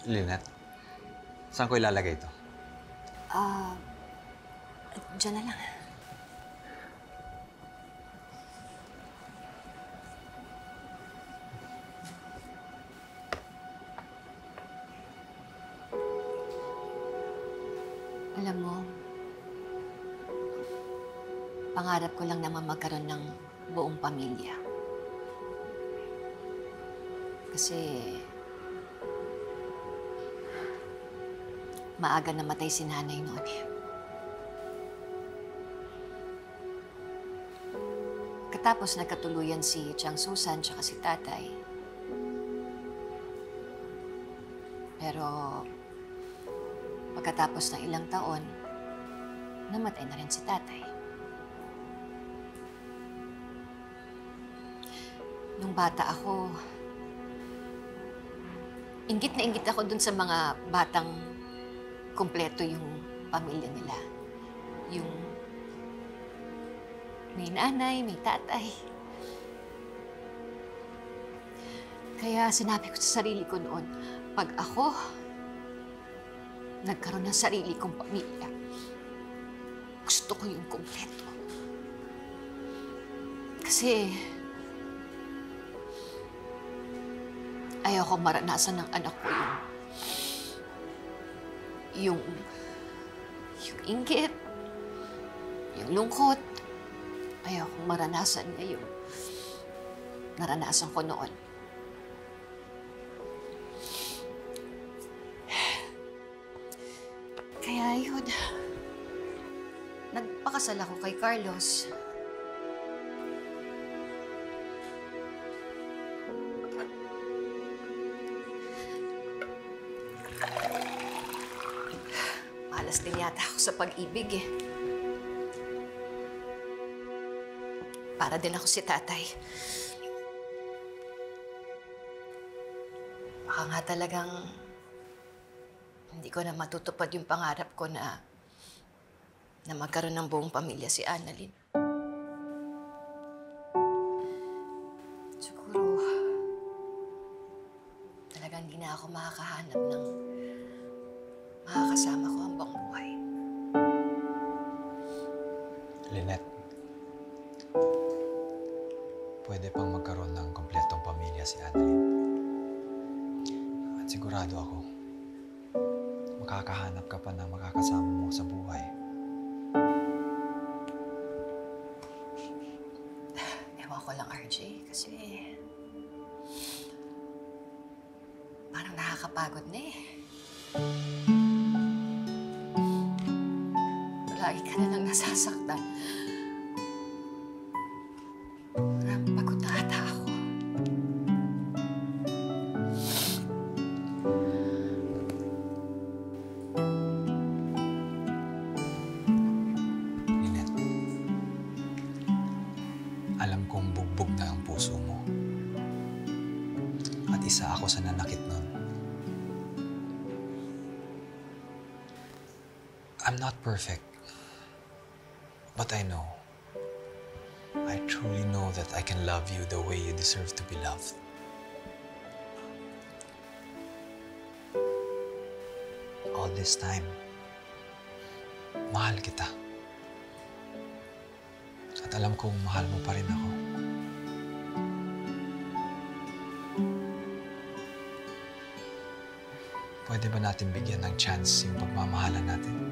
Lynette, saan ko ilalagay ito? Ah, Diyan na lang. Alam mo, pangarap ko lang naman magkaroon ng buong pamilya. Kasi maaga namatay si nanay noon eh. Katapos nagkatuluyan si Tiang Susan tsaka si tatay. Pero pagkatapos ng ilang taon, namatay na rin si tatay. Nung bata ako, inggit na inggit ako dun sa mga batang kumpleto yung pamilya nila. Yung may nanay, may tatay. Kaya sinabi ko sa sarili ko noon, pag ako nagkaroon ng sarili kong pamilya, gusto ko yung kumpleto. Kasi ayaw ko maranasan ng anak ko yung inggit, yung lungkot. Ayaw kong maranasan niya yung naranasan ko noon. Kaya yun, nagpakasal ako kay Carlos. Malas din yata ako sa pag-ibig eh. Para din ako si tatay. Baka nga talagang hindi ko na matutupad yung pangarap ko na magkaroon ng buong pamilya si Annalyn. Siguro, talagang hindi na ako makakahanap ng makakasama ko hanggang buhay. Lynette, pwede pang magkaroon ng kompletong pamilya si Annalyn. At sigurado ako, makakahanap ka pa ng makakasama mo sa buhay. Ewan ko lang, RJ, kasi parang nakakapagod na eh. Lagi ka na lang nasasaktan. Parang pagod na ata ako. Lynette, alam kong bugbog na ang puso mo. At isa ako sa nanakit nun. I'm not perfect. But I know. I truly know that I can love you the way you deserve to be loved. All this time, mahal kita. At alam kong mahal mo pa rin ako. Pwede ba natin bigyan ng chance yung pagmamahalan natin?